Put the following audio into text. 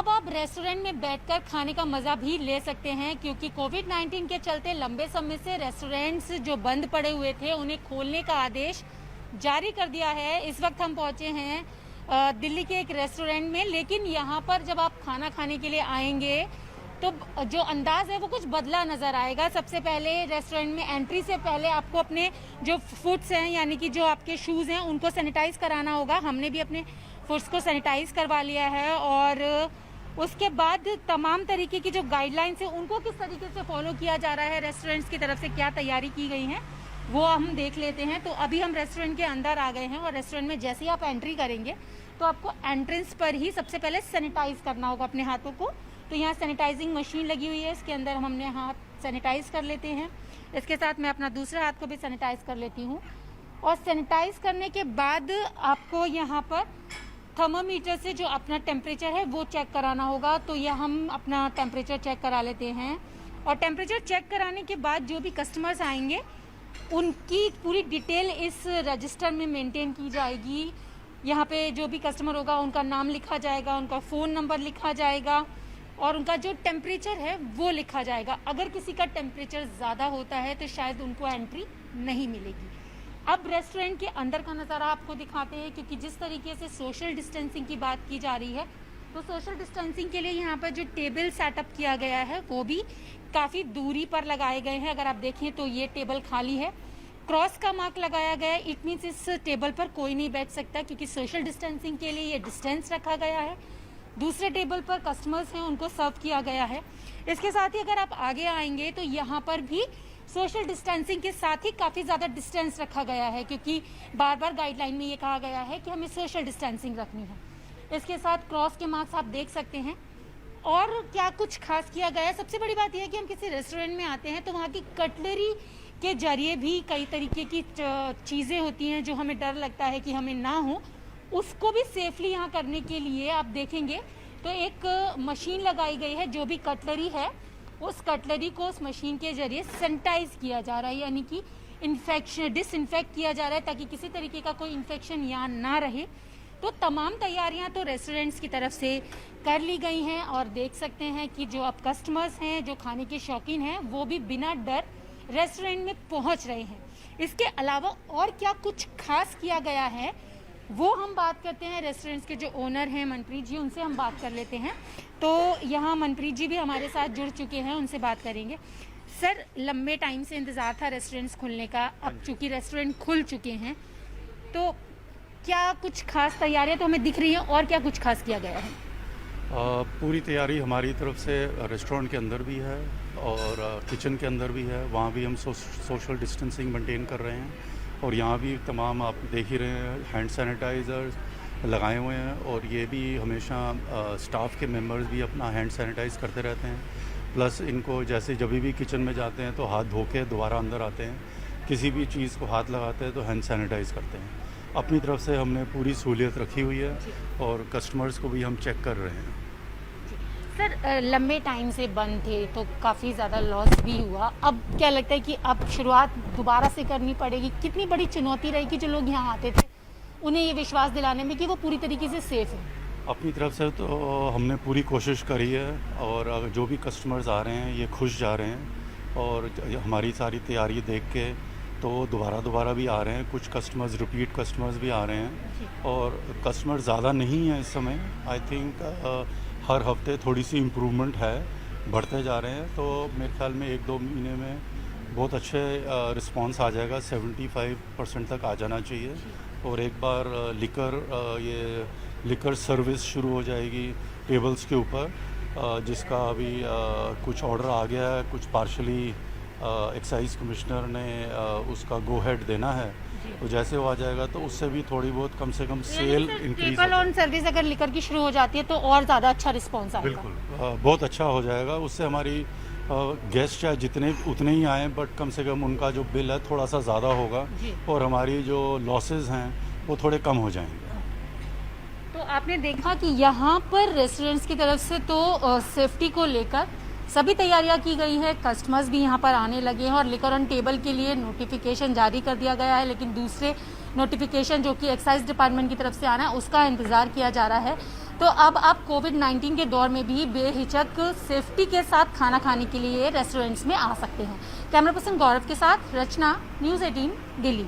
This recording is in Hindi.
अब आप रेस्टोरेंट में बैठकर खाने का मजा भी ले सकते हैं, क्योंकि कोविड-19 के चलते लंबे समय से रेस्टोरेंट्स जो बंद पड़े हुए थे उन्हें खोलने का आदेश जारी कर दिया है। इस वक्त हम पहुंचे हैं दिल्ली के एक रेस्टोरेंट में, लेकिन यहाँ पर जब आप खाना खाने के लिए आएंगे तो जो अंदाज है वो कुछ बदला नजर आएगा। सबसे पहले रेस्टोरेंट में एंट्री से पहले आपको अपने जो फुट्स हैं, यानी कि जो आपके शूज़ हैं, उनको सैनिटाइज कराना होगा। हमने भी अपने फुट्स को सैनिटाइज करवा लिया है और उसके बाद तमाम तरीके की जो गाइडलाइंस है उनको किस तरीके से फॉलो किया जा रहा है, रेस्टोरेंट्स की तरफ से क्या तैयारी की गई है वो हम देख लेते हैं। तो अभी हम रेस्टोरेंट के अंदर आ गए हैं और रेस्टोरेंट में जैसे ही आप एंट्री करेंगे तो आपको एंट्रेंस पर ही सबसे पहले सैनिटाइज करना होगा अपने हाथों को। तो यहाँ सैनिटाइजिंग मशीन लगी हुई है, इसके अंदर हम अपने हाथ सैनिटाइज कर लेते हैं। इसके साथ मैं अपना दूसरे हाथ को भी सैनिटाइज कर लेती हूँ और सैनिटाइज करने के बाद आपको यहाँ पर थर्मामीटर से जो अपना टेम्परेचर है वो चेक कराना होगा। तो यह हम अपना टेम्परेचर चेक करा लेते हैं और टेम्परेचर चेक कराने के बाद जो भी कस्टमर्स आएंगे उनकी पूरी डिटेल इस रजिस्टर में मेंटेन की जाएगी। यहाँ पे जो भी कस्टमर होगा उनका नाम लिखा जाएगा, उनका फ़ोन नंबर लिखा जाएगा और उनका जो टेम्परेचर है वो लिखा जाएगा। अगर किसी का टेम्परेचर ज़्यादा होता है तो शायद उनको एंट्री नहीं मिलेगी। अब रेस्टोरेंट के अंदर का नज़ारा आपको दिखाते हैं, क्योंकि जिस तरीके से सोशल डिस्टेंसिंग की बात की जा रही है तो सोशल डिस्टेंसिंग के लिए यहाँ पर जो टेबल सेटअप किया गया है वो भी काफ़ी दूरी पर लगाए गए हैं। अगर आप देखें तो ये टेबल खाली है, क्रॉस का मार्क लगाया गया है। इट मीन्स इस टेबल पर कोई नहीं बैठ सकता, क्योंकि सोशल डिस्टेंसिंग के लिए ये डिस्टेंस रखा गया है। दूसरे टेबल पर कस्टमर्स हैं उनको सर्व किया गया है। इसके साथ ही अगर आप आगे आएंगे तो यहाँ पर भी सोशल डिस्टेंसिंग के साथ ही काफ़ी ज़्यादा डिस्टेंस रखा गया है, क्योंकि बार बार गाइडलाइन में ये कहा गया है कि हमें सोशल डिस्टेंसिंग रखनी है। इसके साथ क्रॉस के मार्क्स आप देख सकते हैं। और क्या कुछ खास किया गया है, सबसे बड़ी बात यह है कि हम किसी रेस्टोरेंट में आते हैं तो वहाँ की कटलरी के जरिए भी कई तरीके की चीज़ें होती हैं जो हमें डर लगता है कि हमें ना हो, उसको भी सेफली यहाँ करने के लिए आप देखेंगे तो एक मशीन लगाई गई है। जो भी कटलरी है उस कटलरी को उस मशीन के जरिए सैनिटाइज किया जा रहा है, यानी कि डिसइंफेक्ट किया जा रहा है ताकि किसी तरीके का कोई इन्फेक्शन यहाँ ना रहे। तो तमाम तैयारियां तो रेस्टोरेंट्स की तरफ से कर ली गई हैं और देख सकते हैं कि जो अब कस्टमर्स हैं, जो खाने के शौकीन हैं, वो भी बिना डर रेस्टोरेंट में पहुंच रहे हैं। इसके अलावा और क्या कुछ खास किया गया है वो हम बात करते हैं। रेस्टोरेंट्स के जो ओनर हैं मनप्रीत जी, उनसे हम बात कर लेते हैं। तो यहाँ मनप्रीत जी भी हमारे साथ जुड़ चुके हैं, उनसे बात करेंगे। सर, लंबे टाइम से इंतज़ार था रेस्टोरेंट्स खुलने का, अब चूँकि रेस्टोरेंट खुल चुके हैं तो क्या कुछ खास तैयारियां तो हमें दिख रही हैं और क्या कुछ खास किया गया है? पूरी तैयारी हमारी तरफ से रेस्टोरेंट के अंदर भी है और किचन के अंदर भी है। वहाँ भी हम सोशल डिस्टेंसिंग मेंटेन कर रहे हैं और यहाँ भी तमाम आप देख ही रहे हैं हैंड सैनिटाइज़र लगाए हुए हैं और ये भी हमेशा स्टाफ के मेंबर्स भी अपना हैंड सैनिटाइज़ करते रहते हैं। प्लस इनको जैसे जब भी किचन में जाते हैं तो हाथ धो के दोबारा अंदर आते हैं, किसी भी चीज़ को हाथ लगाते हैं तो हैंड सैनिटाइज़ करते हैं। अपनी तरफ से हमने पूरी सहूलियत रखी हुई है और कस्टमर्स को भी हम चेक कर रहे हैं। सर, लंबे टाइम से बंद थे तो काफ़ी ज़्यादा लॉस भी हुआ। अब क्या लगता है कि अब शुरुआत दोबारा से करनी पड़ेगी? कितनी बड़ी चुनौती रहेगी जो लोग यहाँ आते थे उन्हें ये विश्वास दिलाने में कि वो पूरी तरीके से सेफ है? अपनी तरफ से तो हमने पूरी कोशिश करी है और जो भी कस्टमर्स आ रहे हैं ये खुश जा रहे हैं और हमारी सारी तैयारी देख के तो दोबारा भी आ रहे हैं। कुछ कस्टमर्स रिपीट कस्टमर्स भी आ रहे हैं और कस्टमर ज़्यादा नहीं है इस समय। आई थिंक हर हफ्ते थोड़ी सी इम्प्रूवमेंट है, बढ़ते जा रहे हैं। तो मेरे ख्याल में 1-2 महीने में बहुत अच्छे रिस्पांस आ जाएगा, 75% तक आ जाना चाहिए। और एक बार लिकर सर्विस शुरू हो जाएगी टेबल्स के ऊपर, जिसका अभी कुछ ऑर्डर आ गया है, कुछ पार्शली एक्साइज कमिश्नर ने उसका गो हेड देना है। तो जैसे वो आ जाएगा तो उससे भी थोड़ी बहुत कम से कम sale increase table on service अगर लिकर की शुरू हो जाती है तो और ज़्यादा अच्छा रिस्पॉन्स आएगा। बिल्कुल, बहुत अच्छा हो जाएगा। उससे हमारी गेस्ट चाहे जितने उतने ही आएँ, बट कम से कम उनका जो बिल है थोड़ा सा ज़्यादा होगा और हमारी जो लॉसेस हैं वो थोड़े कम हो जाएंगे। तो आपने देखा कि यहाँ पर रेस्टोरेंट्स की तरफ से तो सेफ्टी को लेकर सभी तैयारियां की गई है। कस्टमर्स भी यहाँ पर आने लगे हैं और लिकर ऑन टेबल के लिए नोटिफिकेशन जारी कर दिया गया है, लेकिन दूसरे नोटिफिकेशन जो कि एक्साइज डिपार्टमेंट की तरफ से आना है उसका इंतज़ार किया जा रहा है। तो अब आप कोविड-19 के दौर में भी बेहिचक सेफ्टी के साथ खाना खाने के लिए रेस्टोरेंट्स में आ सकते हैं। कैमरा पर्सन गौरव के साथ रचना, न्यूज़ 18 दिल्ली।